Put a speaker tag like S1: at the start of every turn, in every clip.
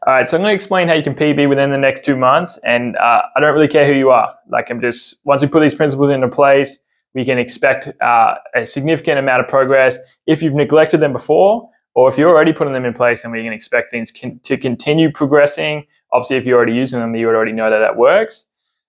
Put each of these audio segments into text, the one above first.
S1: All right, so I'm going to explain how you can PB within the next 2 months, and I don't really care who you are. Once we put these principles into place, we can expect a significant amount of progress. If you've neglected them before, or if you're already putting them in place, then we can expect things to continue progressing. Obviously, if you're already using them, you already know that that works.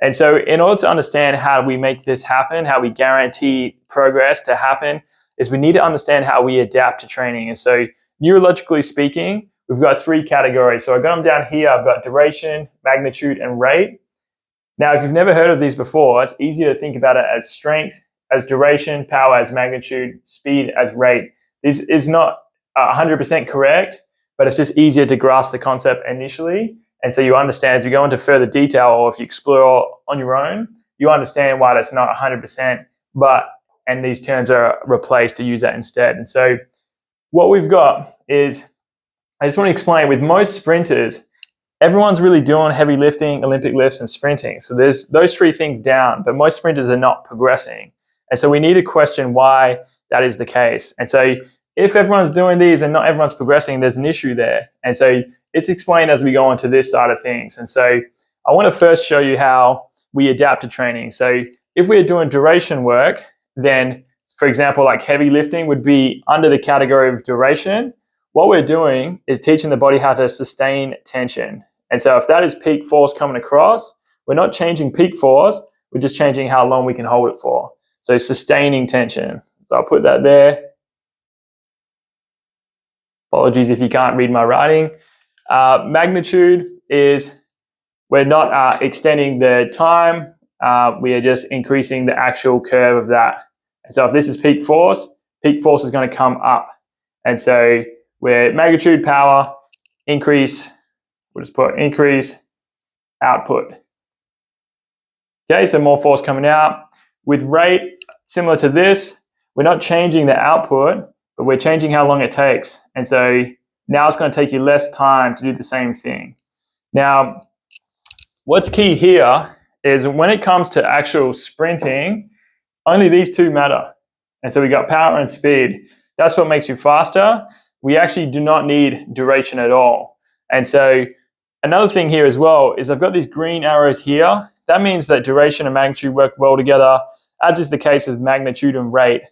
S1: And so in order to understand how we make this happen, how we guarantee progress to happen, is we need to understand how we adapt to training. And so neurologically speaking, we've got 3 categories. So I've got them down here. I've got duration, magnitude, and rate. Now, if you've never heard of these before, it's easier to think about it as strength, as duration, power as magnitude, speed as rate. This is not 100% correct, but it's just easier to grasp the concept initially. And so you understand as you go into further detail, or if you explore on your own, you understand why that's not 100%, and these terms are replaced to use that instead. And so what we've got is, I just want to explain, with most sprinters, everyone's really doing heavy lifting, Olympic lifts, and sprinting. So there's those 3 things down, but most sprinters are not progressing. And so we need to question why that is the case. And so if everyone's doing these and not everyone's progressing, there's an issue there. And so it's explained as we go on to this side of things. And so I want to first show you how we adapt to training. So if we're doing duration work, then, for example, like heavy lifting would be under the category of duration. What we're doing is teaching the body how to sustain tension. And so if that is peak force coming across, we're not changing peak force, we're just changing how long we can hold it for. So sustaining tension. So I'll put that there. Apologies if you can't read my writing. Magnitude is, we're not extending the time, we are just increasing the actual curve of that. And so if this is peak force is going to come up. And so we're magnitude, power, increase, we'll just put increase, output. Okay, so more force coming out. With rate, similar to this, we're not changing the output, but we're changing how long it takes. And so now it's going to take you less time to do the same thing. Now, what's key here is when it comes to actual sprinting, only these 2 matter. And so we got power and speed. That's what makes you faster. We actually do not need duration at all. And so another thing here as well is I've got these green arrows here. That means that duration and magnitude work well together, as is the case with magnitude and rate.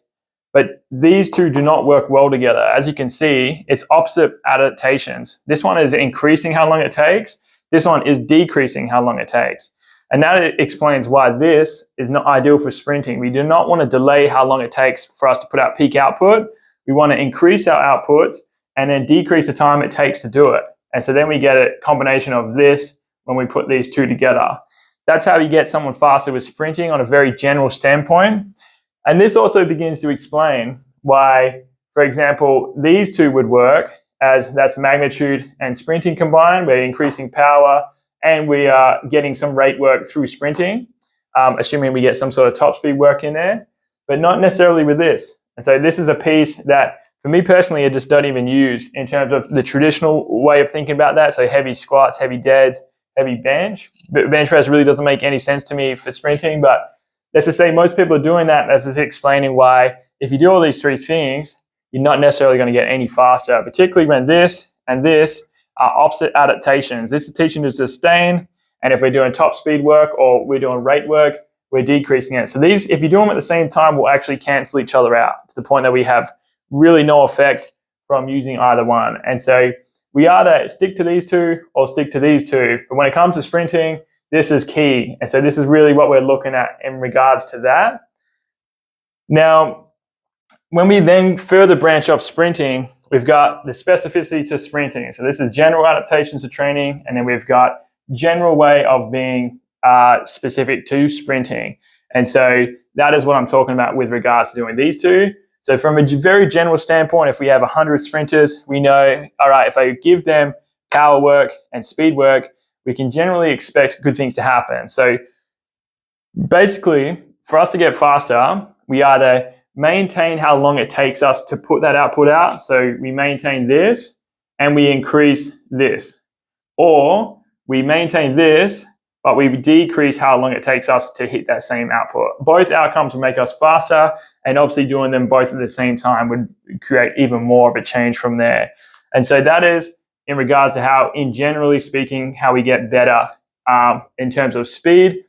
S1: But these 2 do not work well together. As you can see, it's opposite adaptations. This one is increasing how long it takes. This one is decreasing how long it takes. And that explains why this is not ideal for sprinting. We do not want to delay how long it takes for us to put out peak output. We want to increase our outputs and then decrease the time it takes to do it. And so then we get a combination of this when we put these 2 together. That's how you get someone faster with sprinting on a very general standpoint. And this also begins to explain why, for example, these 2 would work, as that's magnitude and sprinting combined. We're increasing power and we are getting some rate work through sprinting, assuming we get some sort of top speed work in there, but not necessarily with this. And so this is a piece that, for me personally, I just don't even use in terms of the traditional way of thinking about that. So heavy squats, heavy deads, heavy bench. But bench press really doesn't make any sense to me for sprinting, but let's just say most people are doing that. That's just explaining why if you do all these 3 things, you're not necessarily going to get any faster, particularly when this and this are opposite adaptations. This is teaching to sustain, and if we're doing top speed work or we're doing rate work, we're decreasing it. So these, if you do them at the same time, will actually cancel each other out to the point that we have really no effect from using either one. And so we either stick to these 2 or stick to these 2. But when it comes to sprinting, this is key. And so this is really what we're looking at in regards to that. Now, when we then further branch off sprinting, we've got the specificity to sprinting. So this is general adaptations to training, and then we've got general way of being specific to sprinting. And so that is what I'm talking about with regards to doing these 2. So from a very general standpoint, if we have 100 sprinters, we know, all right, if I give them power work and speed work, we can generally expect good things to happen. So basically, for us to get faster, we either maintain how long it takes us to put that output out. So we maintain this and we increase this. Or we maintain this, but we decrease how long it takes us to hit that same output. Both outcomes will make us faster, and obviously doing them both at the same time would create even more of a change from there. And so that is in regards to how, in generally speaking, how we get better in terms of speed.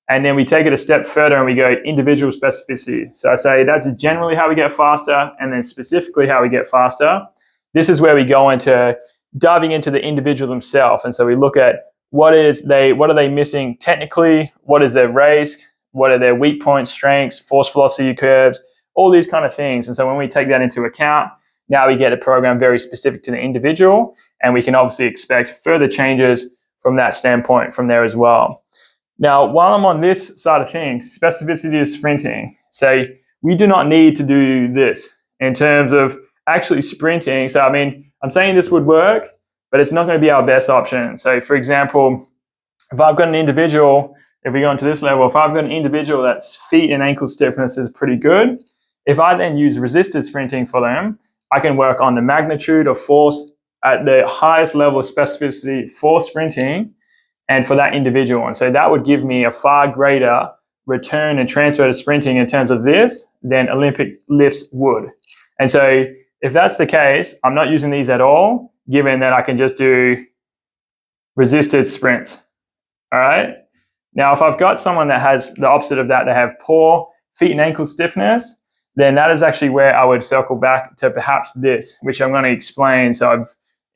S1: And then we take it a step further and we go individual specificity. So I say that's generally how we get faster, and then specifically how we get faster. This is where we go into diving into the individual themselves. And so we look at what are they missing technically, what is their race, what are their weak points, strengths, force velocity curves, all these kind of things. And so when we take that into account, now we get a program very specific to the individual, and we can obviously expect further changes from that standpoint from there as well. Now, while I'm on this side of things, specificity of sprinting. So we do not need to do this in terms of actually sprinting. So, I mean, I'm saying this would work, but it's not going to be our best option. So, for example, if I've got an individual, if we go into this level, if I've got an individual that's feet and ankle stiffness is pretty good, if I then use resisted sprinting for them, I can work on the magnitude of force at the highest level of specificity for sprinting and for that individual. And so that would give me a far greater return and transfer to sprinting in terms of this than Olympic lifts would. And so if that's the case, I'm not using these at all, given that I can just do resisted sprints. All right. Now, if I've got someone that has the opposite of that, they have poor feet and ankle stiffness, then that is actually where I would circle back to perhaps this, which I'm going to explain. So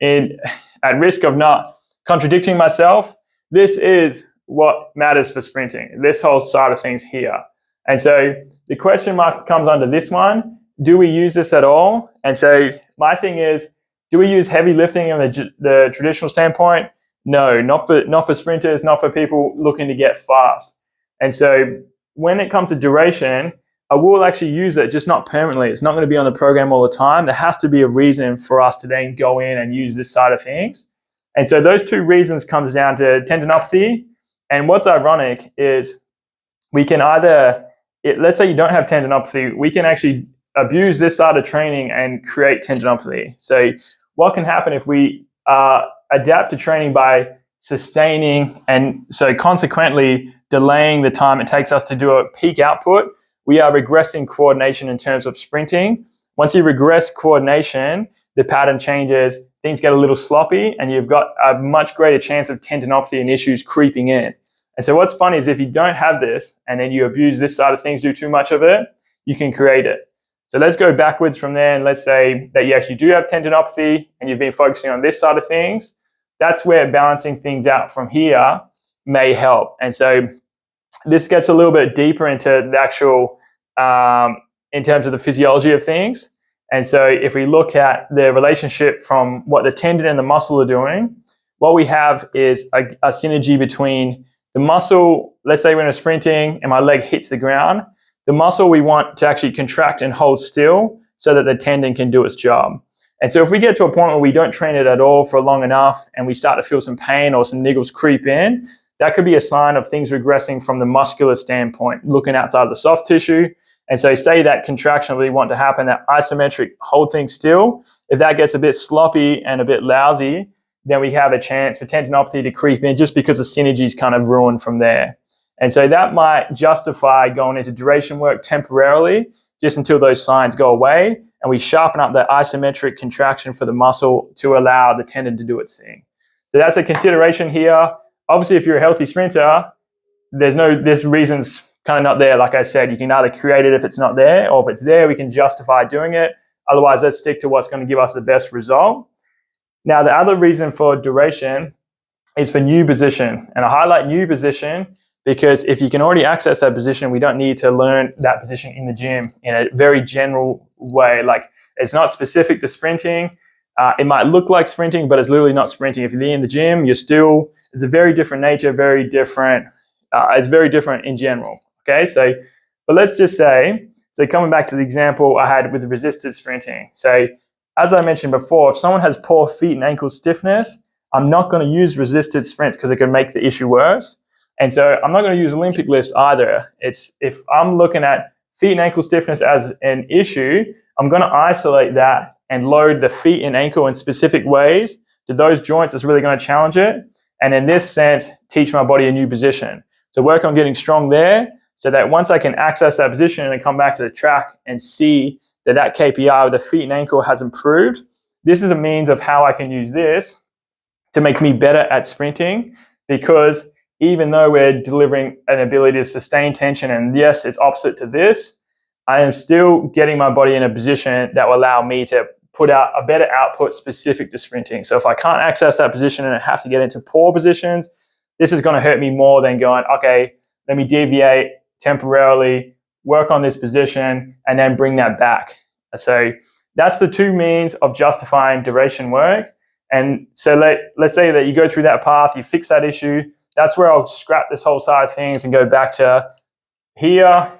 S1: at risk of not contradicting myself, this is what matters for sprinting, this whole side of things here. And so the question mark comes under this one. Do we use this at all? And so my thing is, do we use heavy lifting in the traditional standpoint? No, not for sprinters, not for people looking to get fast. And so when it comes to duration, I will actually use it, just not permanently. It's not going to be on the program all the time. There has to be a reason for us to then go in and use this side of things. And so those two reasons comes down to tendinopathy. And what's ironic is we can let's say you don't have tendinopathy, we can actually abuse this side of training and create tendinopathy. So what can happen if we adapt to training by sustaining and so consequently delaying the time it takes us to do a peak output? We are regressing coordination in terms of sprinting. Once you regress coordination, the pattern changes, things get a little sloppy, and you've got a much greater chance of tendinopathy and issues creeping in. And so what's funny is if you don't have this and then you abuse this side of things, do too much of it, you can create it. So let's go backwards from there, and let's say that you actually do have tendinopathy and you've been focusing on this side of things. That's where balancing things out from here may help. And so this gets a little bit deeper into the actual, in terms of the physiology of things. And so if we look at the relationship from what the tendon and the muscle are doing, what we have is a synergy between the muscle. Let's say when we're sprinting and my leg hits the ground, the muscle we want to actually contract and hold still so that the tendon can do its job. And so if we get to a point where we don't train it at all for long enough and we start to feel some pain or some niggles creep in, that could be a sign of things regressing from the muscular standpoint, looking outside the soft tissue. And so say that contraction we want to happen, that isometric hold things still, if that gets a bit sloppy and a bit lousy, then we have a chance for tendinopathy to creep in just because the synergy is kind of ruined from there. And so that might justify going into duration work temporarily, just until those signs go away and we sharpen up that isometric contraction for the muscle to allow the tendon to do its thing. So that's a consideration here. Obviously, if you're a healthy sprinter, there's reasons kind of not there. Like I said, you can either create it if it's not there, or if it's there, we can justify doing it. Otherwise, let's stick to what's going to give us the best result. Now, the other reason for duration is for new position. And I highlight new position because if you can already access that position, we don't need to learn that position in the gym in a very general way. Like, it's not specific to sprinting. It might look like sprinting, but it's literally not sprinting. If you're in the gym, it's a very different nature, very different. It's very different in general. Okay, but let's just say, coming back to the example I had with resisted sprinting. So as I mentioned before, if someone has poor feet and ankle stiffness, I'm not going to use resisted sprints because it can make the issue worse. And so I'm not going to use Olympic lifts either. If I'm looking at feet and ankle stiffness as an issue, I'm going to isolate that and load the feet and ankle in specific ways to those joints that's really going to challenge it. And in this sense, teach my body a new position. So work on getting strong there so that once I can access that position and come back to the track and see that KPI of the feet and ankle has improved, this is a means of how I can use this to make me better at sprinting, because even though we're delivering an ability to sustain tension, and yes, it's opposite to this, I am still getting my body in a position that will allow me to put out a better output specific to sprinting. So if I can't access that position and I have to get into poor positions, this is going to hurt me more than going, okay, let me deviate temporarily, work on this position, and then bring that back. So that's the two means of justifying duration work. And so let's say that you go through that path, you fix that issue. That's where I'll scrap this whole side of things and go back to here.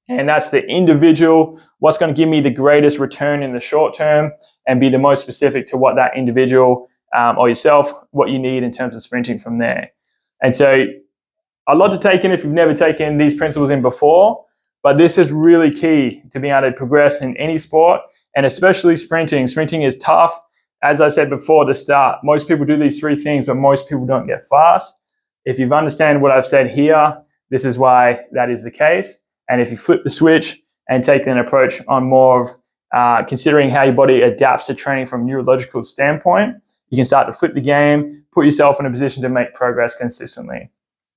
S1: And that's the individual, what's going to give me the greatest return in the short term, and be the most specific to what that individual or yourself, what you need in terms of sprinting from there. And so a lot to take in if you've never taken these principles in before, but this is really key to being able to progress in any sport, and especially sprinting. Sprinting is tough. As I said before at the start, most people do these three things, but most people don't get fast. If you've understood what I've said here, this is why that is the case. And if you flip the switch and take an approach on more of considering how your body adapts to training from a neurological standpoint, you can start to flip the game, put yourself in a position to make progress consistently.